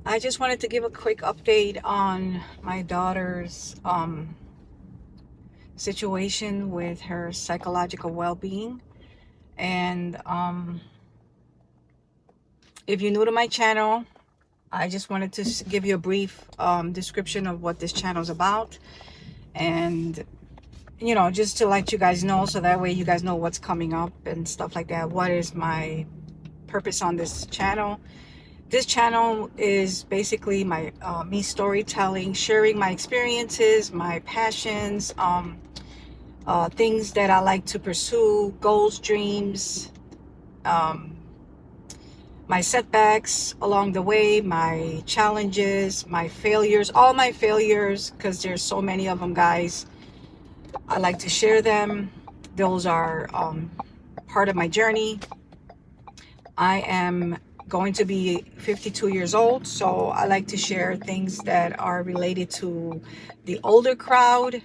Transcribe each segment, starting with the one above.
I just wanted to give a quick update on my daughter's situation with her psychological well-being. And if you're new to my channel, I just wanted to give you a brief description of what this channel is about. And, just to let you guys know, so that way you guys know what's coming up and stuff like that. What is my purpose on this channel? This channel is basically my me storytelling, sharing my experiences, my passions, things that I like to pursue, goals, dreams, um, my setbacks along the way, my challenges, my failures, all my failures, because there's so many of them, guys. I like to share them. Those are part of my journey. I am going to be 52 years old, so I like to share things that are related to the older crowd,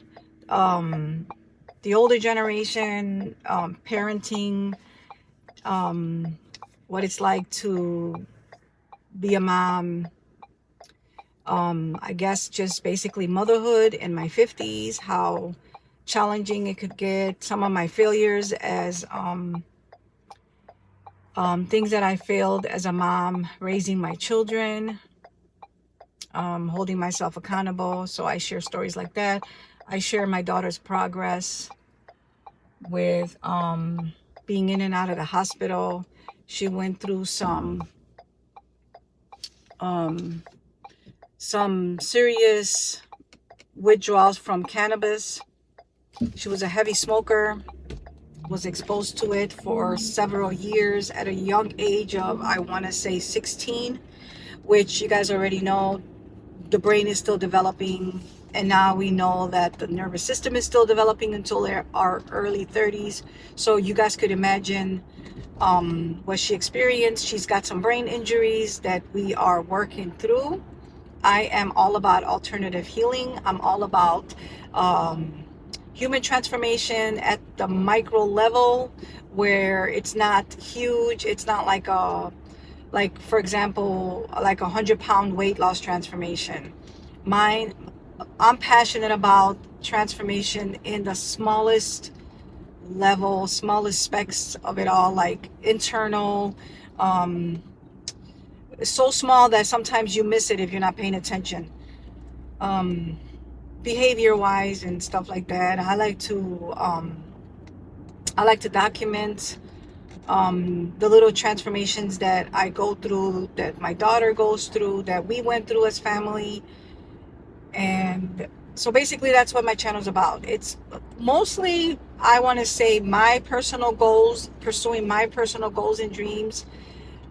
um, the older generation, parenting, what it's like to be a mom, I guess just basically motherhood in my 50s, how challenging it could get, some of my failures as things that I failed as a mom, raising my children, holding myself accountable. So I share stories like that. I share my daughter's progress with being in and out of the hospital. She went through um, some serious withdrawals from cannabis. She was a heavy smoker, was exposed to it for several years at a young age of, I want to say 16, which you guys already know the brain is still developing, and now we know that the nervous system is still developing until our early 30s. So you guys could imagine what she experienced. She's got some brain injuries that we are working through. I am all about alternative healing. I'm all about human transformation at the micro level, where it's not huge. It's not like for example, like 100-pound weight loss transformation. Mine, I'm passionate about transformation in the smallest level, smallest specks of it all, like internal, um, so small that sometimes you miss it if you're not paying attention. Um, Behavior wise and stuff like that. I like to document the little transformations that I go through, that my daughter goes through, that we went through as family. And so basically that's what my channel is about. It's mostly, I want to say, my personal goals, pursuing my personal goals and dreams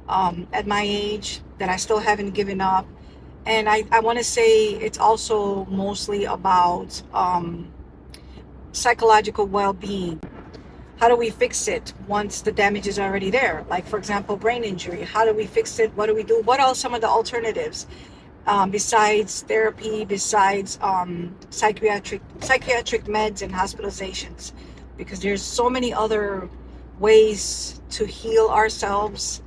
at my age that I still haven't given up. And I want to say it's also mostly about psychological well-being. How do we fix it once the damage is already there? Like, for example, brain injury. How do we fix it? What do we do? What are some of the alternatives besides therapy, besides psychiatric meds and hospitalizations? Because there's so many other ways to heal ourselves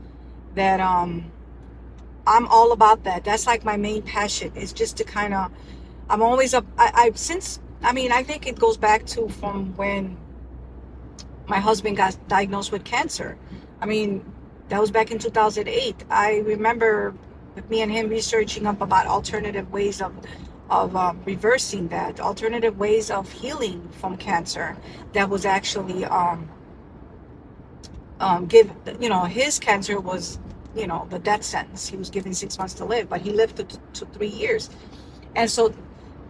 that I'm all about that. That's like my main passion, is just to kind of, I'm always up. I think it goes back to from when my husband got diagnosed with cancer. I mean, that was back in 2008. I remember with me and him researching up about alternative ways of reversing that, alternative ways of healing from cancer. That was actually his cancer was, the death sentence. He was given 6 months to live, but he lived to 3 years. And so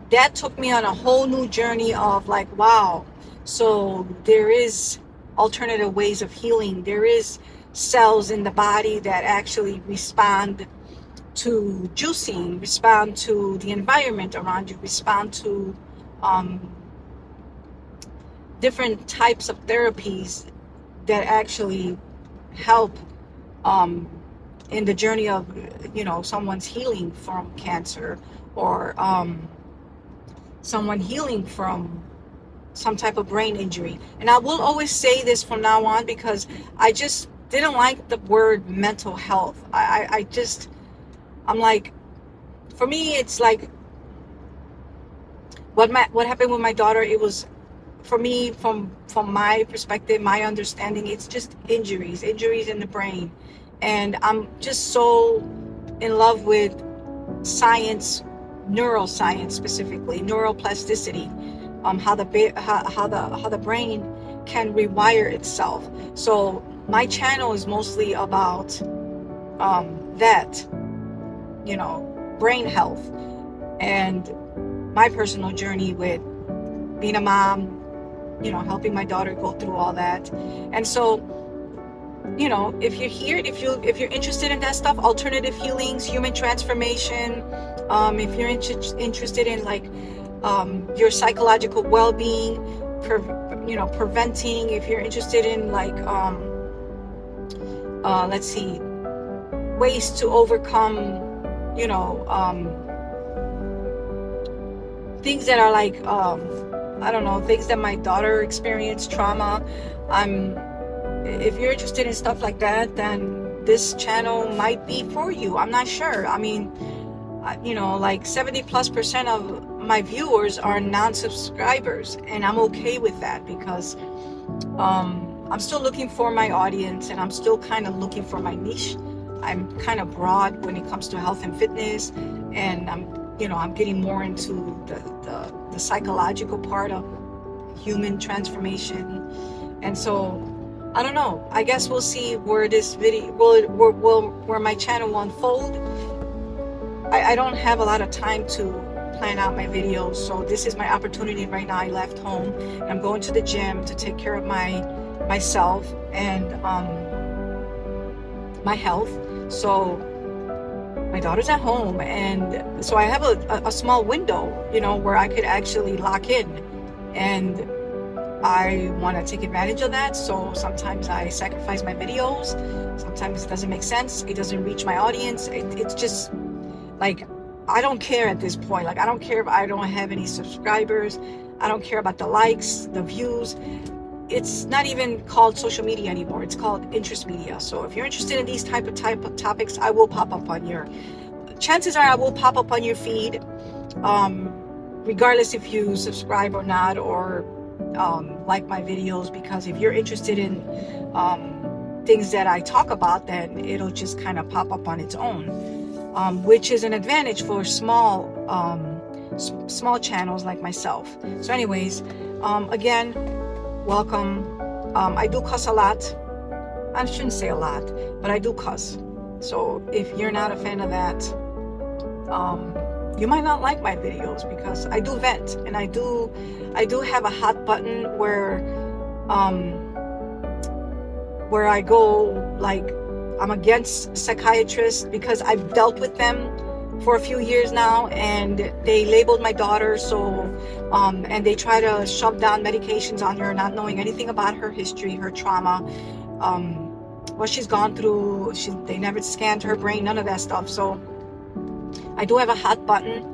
that took me on a whole new journey of like, wow, so there is alternative ways of healing. There is cells in the body that actually respond to juicing, respond to the environment around you, respond to different types of therapies that actually help in the journey of someone's healing from cancer, or someone healing from some type of brain injury. And I will always say this from now on, because I just didn't like the word mental health. I'm like, for me, it's like what happened with my daughter. It was, for me, from my perspective, my understanding, it's just injuries in the brain. And I'm just so in love with science, neuroscience, specifically neuroplasticity, how the brain can rewire itself. So my channel is mostly about that, you know, brain health, and my personal journey with being a mom, you know, helping my daughter go through all that. And so, you know, if you're here, if you're interested in that stuff, alternative healings, human transformation, if you're interested in like your psychological well-being, preventing, if you're interested in like let's see, ways to overcome, you know, things that are like I don't know, things that my daughter experienced, trauma. If you're interested in stuff like that, then this channel might be for you. I'm not sure. I mean, you know, like 70+% of my viewers are non-subscribers, and I'm okay with that, because I'm still looking for my audience, and I'm still kind of looking for my niche. I'm kind of broad when it comes to health and fitness, and I'm getting more into the psychological part of human transformation. And so I don't know, I guess we'll see where this video where my channel will unfold. I don't have a lot of time to plan out my videos, so this is my opportunity right now. I left home and I'm going to the gym to take care of myself and my health. So my daughter's at home, and so I have a small window, you know, where I could actually lock in, and I want to take advantage of that. So sometimes I sacrifice my videos, sometimes it doesn't make sense, it doesn't reach my audience. It's just like, I don't care at this point. Like, I don't care if I don't have any subscribers, I don't care about the likes, the views. It's not even called social media anymore, it's called interest media. So if you're interested in these type of topics, I will pop up on your, chances are I will pop up on your feed, regardless if you subscribe or not, or like my videos, because if you're interested in things that I talk about, then it'll just kind of pop up on its own, which is an advantage for small channels like myself. So anyways, again, welcome. I do cuss a lot. I shouldn't say a lot, but I do cuss. So if you're not a fan of that, you might not like my videos, because I do vent, and I do have a hot button where I go, like, I'm against psychiatrists, because I've dealt with them for a few years now, and they labeled my daughter, so and they try to shove down medications on her, not knowing anything about her history, her trauma, what she's gone through. They never scanned her brain, none of that stuff. So I do have a hot button,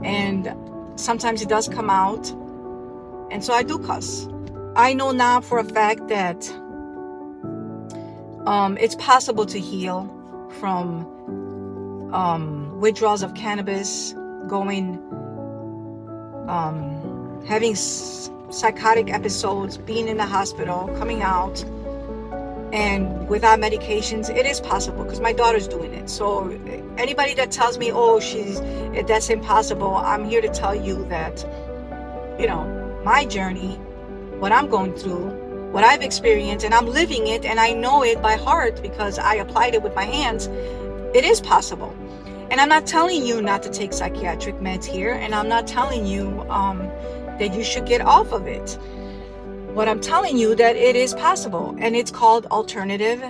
and sometimes it does come out, and so I do cuss. I know now for a fact that it's possible to heal from withdrawals of cannabis, having psychotic episodes, being in the hospital, coming out, and without medications. It is possible, because my daughter's doing it. So anybody that tells me, oh, that's impossible, I'm here to tell you that, you know, my journey, what I'm going through, what I've experienced, and I'm living it, and I know it by heart because I applied it with my hands. It is possible. And I'm not telling you not to take psychiatric meds here, and I'm not telling you that you should get off of it. What I'm telling you, that it is possible, and it's called alternative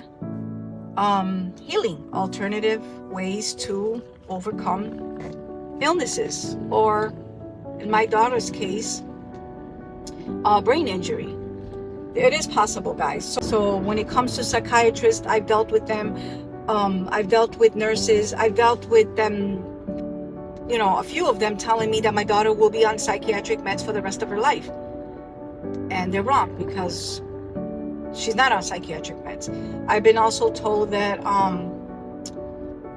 healing, alternative ways to overcome illnesses, or in my daughter's case, brain injury. It is possible, guys. So when it comes to psychiatrists, I've dealt with them. I've dealt with nurses. I've dealt with them, you know, a few of them telling me that my daughter will be on psychiatric meds for the rest of her life. And they're wrong, because she's not on psychiatric meds. I've been also told that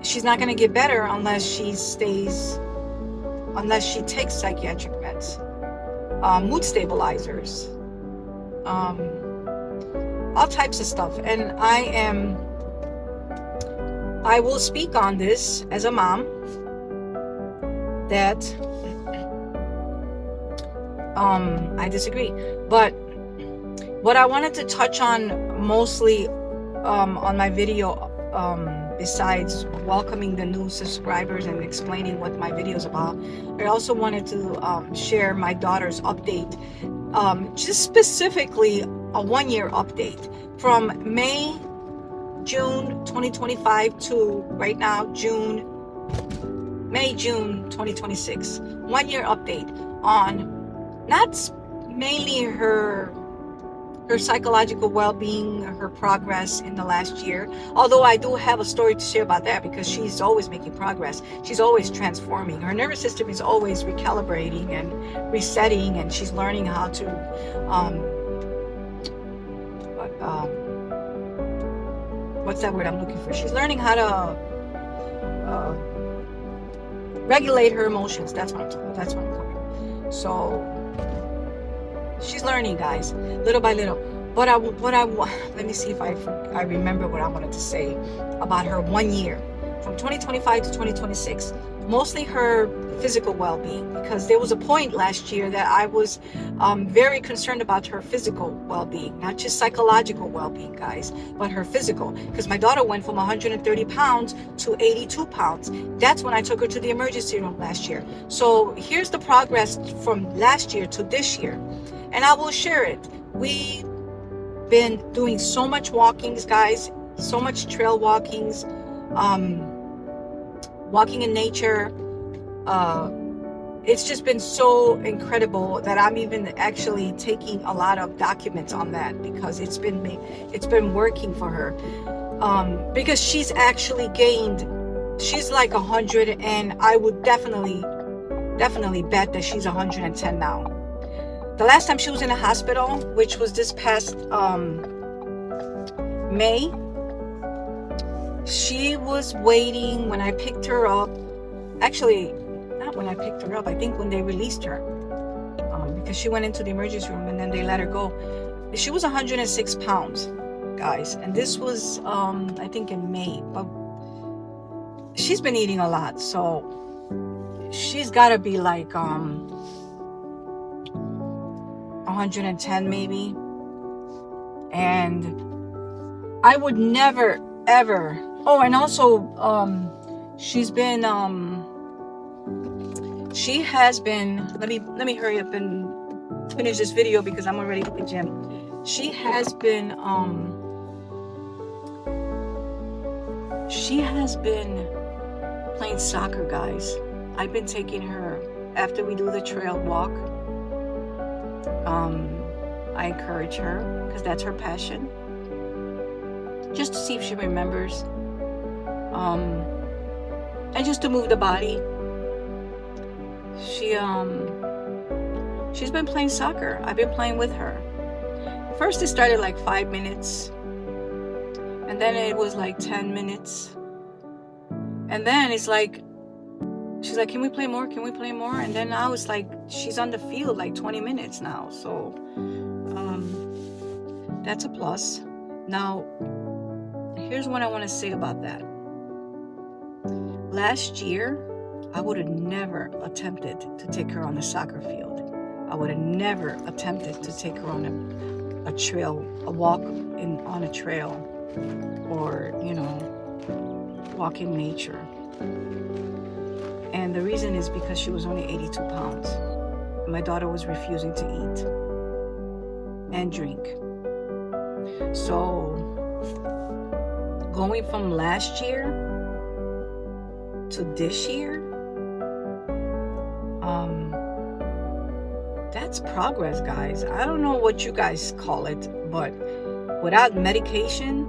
she's not going to get better unless she stays unless she takes psychiatric meds, mood stabilizers, all types of stuff. And I will speak on this as a mom, that I disagree. But what I wanted to touch on mostly on my video, besides welcoming the new subscribers and explaining what my video is about, I also wanted to share my daughter's update, just specifically a 1-year update from June 2025 to right now, May, June 2026. 1-year update on not mainly her psychological well-being, her progress in the last year. Although I do have a story to share about that, because she's always making progress. She's always transforming. Her nervous system is always recalibrating and resetting, and she's learning how to what's that word I'm looking for? She's learning how to regulate her emotions. That's what I'm talking. That's what I'm talking. So she's learning, guys, little by little. But let me see if I remember what I wanted to say about her 1 year, from 2025 to 2026. Mostly her physical well-being, because there was a point last year that I was very concerned about her physical well-being, not just psychological well-being, guys, but her physical. Because my daughter went from 130 pounds to 82 pounds. That's when I took her to the emergency room last year. So here's the progress from last year to this year, and I will share it. We've been doing so much walkings, guys, so much trail walkings, walking in nature. It's just been so incredible that I'm even actually taking a lot of documents on that, because it's been working for her. Because she's actually gained, she's like 100, and I would definitely bet that she's 110 now. The last time she was in the hospital, which was this past May, she was waiting when I picked her up. Actually, not when I picked her up, I think when they released her, because she went into the emergency room and then they let her go. She was 106 pounds, guys, and this was I think in May. But she's been eating a lot, so she's got to be like 110 maybe. And I would never ever, oh, and also she has been, let me hurry up and finish this video because I'm already at the gym. She has been playing soccer, guys. I've been taking her after we do the trail walk. I encourage her because that's her passion, just to see if she remembers, and just to move the body. She's been playing soccer. I've been playing with her. First it started like 5 minutes, and then it was like 10 minutes, and then it's like she's like, can we play more? Can we play more? And then now it's like she's on the field like 20 minutes now. So that's a plus. Now, here's what I want to say about that. Last year, I would have never attempted to take her on the soccer field. I would have never attempted to take her on a trail, a walk on a trail, or, walk in nature. And the reason is because she was only 82 pounds. My daughter was refusing to eat and drink. So going from last year to this year, that's progress, guys. I don't know what you guys call it, but without medication,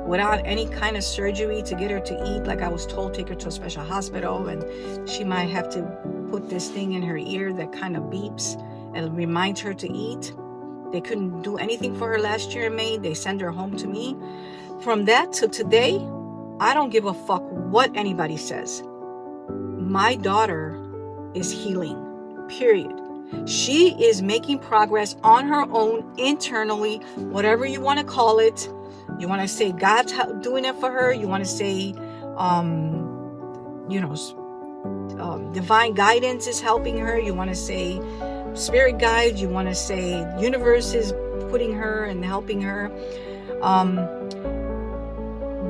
without any kind of surgery to get her to eat, like I was told, take her to a special hospital, and she might have to put this thing in her ear that kind of beeps and reminds her to eat. They couldn't do anything for her last year in May. They send her home to me. From that to today, I don't give a fuck what anybody says. My daughter is healing, period. She is making progress on her own internally, whatever you want to call it. You want to say God's doing it for her. You want to say, divine guidance is helping her. You want to say spirit guides. You want to say universe is putting her and helping her.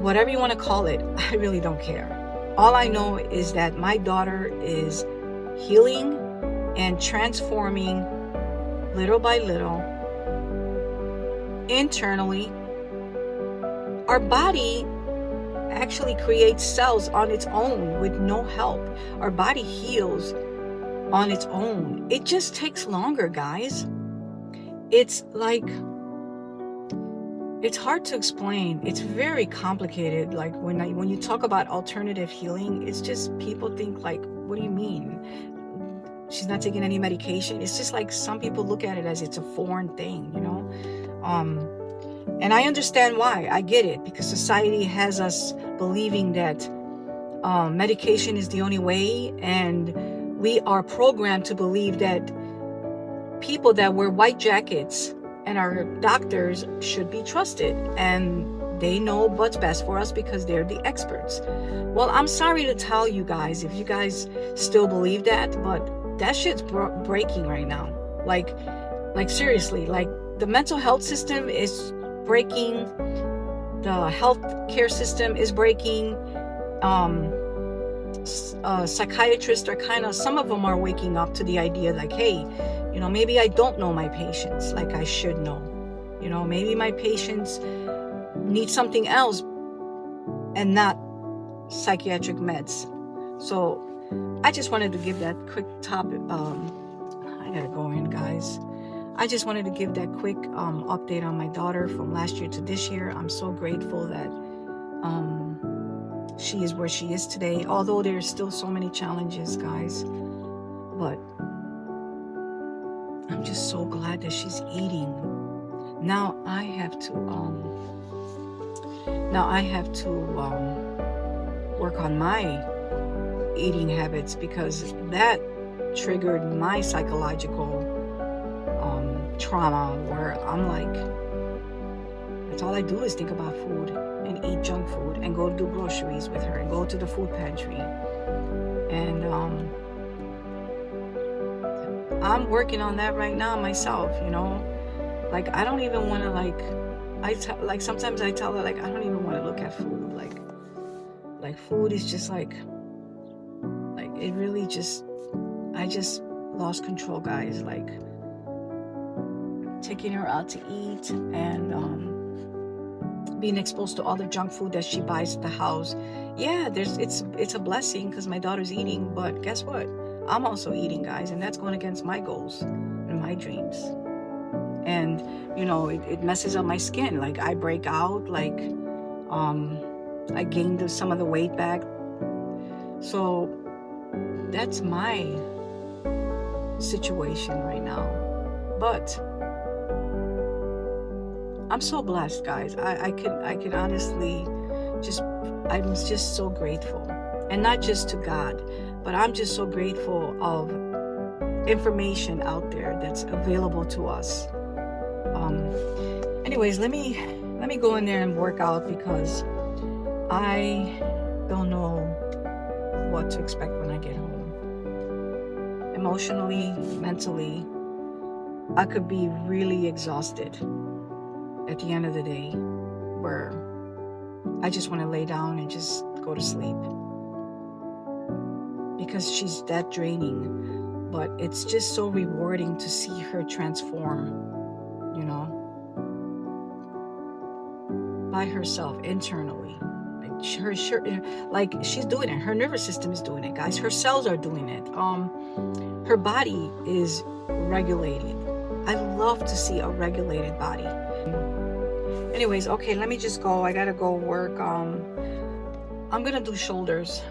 Whatever you want to call it, I really don't care. All I know is that my daughter is healing and transforming little by little internally. Our body actually creates cells on its own with no help. Our body heals on its own. It just takes longer, guys. It's like, it's hard to explain. It's very complicated. Like when you talk about alternative healing, it's just people think like, what do you mean? She's not taking any medication. It's just like some people look at it as it's a foreign thing, and I understand why. I get it, because society has us believing that medication is the only way, and we are programmed to believe that people that wear white jackets and our doctors should be trusted, and they know what's best for us because they're the experts. Well, I'm sorry to tell you guys, if you guys still believe that, but that shit's breaking right now. Like seriously, like the mental health system is breaking. The health care system is breaking. Psychiatrists are some of them are waking up to the idea like, hey, maybe I don't know my patients like I should know. Maybe my patients need something else and not psychiatric meds. So I just wanted to give that quick topic. I gotta go in, guys. I just wanted to give that quick update on my daughter from last year to this year. I'm so grateful that she is where she is today, although there's still so many challenges, guys. But I'm just so glad that she's eating. Now I have to work on my eating habits, because that triggered my psychological trauma, where I'm like, that's all I do is think about food and eat junk food and go do groceries with her and go to the food pantry. And I'm working on that right now myself, like I don't even want to sometimes I tell her like I don't even want to look at food, like food is just like it really just, I just lost control, guys. Like taking her out to eat and being exposed to all the junk food that she buys at the house. Yeah, it's a blessing because my daughter's eating, but guess what? I'm also eating, guys, and that's going against my goals and my dreams. And it messes up my skin. Like I break out, like I gained some of the weight back. So that's my situation right now. But I'm so blessed, guys. I can honestly I'm just so grateful. And not just to God, but I'm just so grateful of information out there that's available to us. Anyways, let me go in there and work out, because I don't know what to expect when I get home. Emotionally, mentally, I could be really exhausted at the end of the day, where I just want to lay down and just go to sleep, because she's that draining. But it's just so rewarding to see her transform, by herself internally. Like she's doing it. Her nervous system is doing it, guys. Her cells are doing it. Her body is regulated. I love to see a regulated body. Anyways, okay, let me just go. I gotta go work. I'm gonna do shoulders.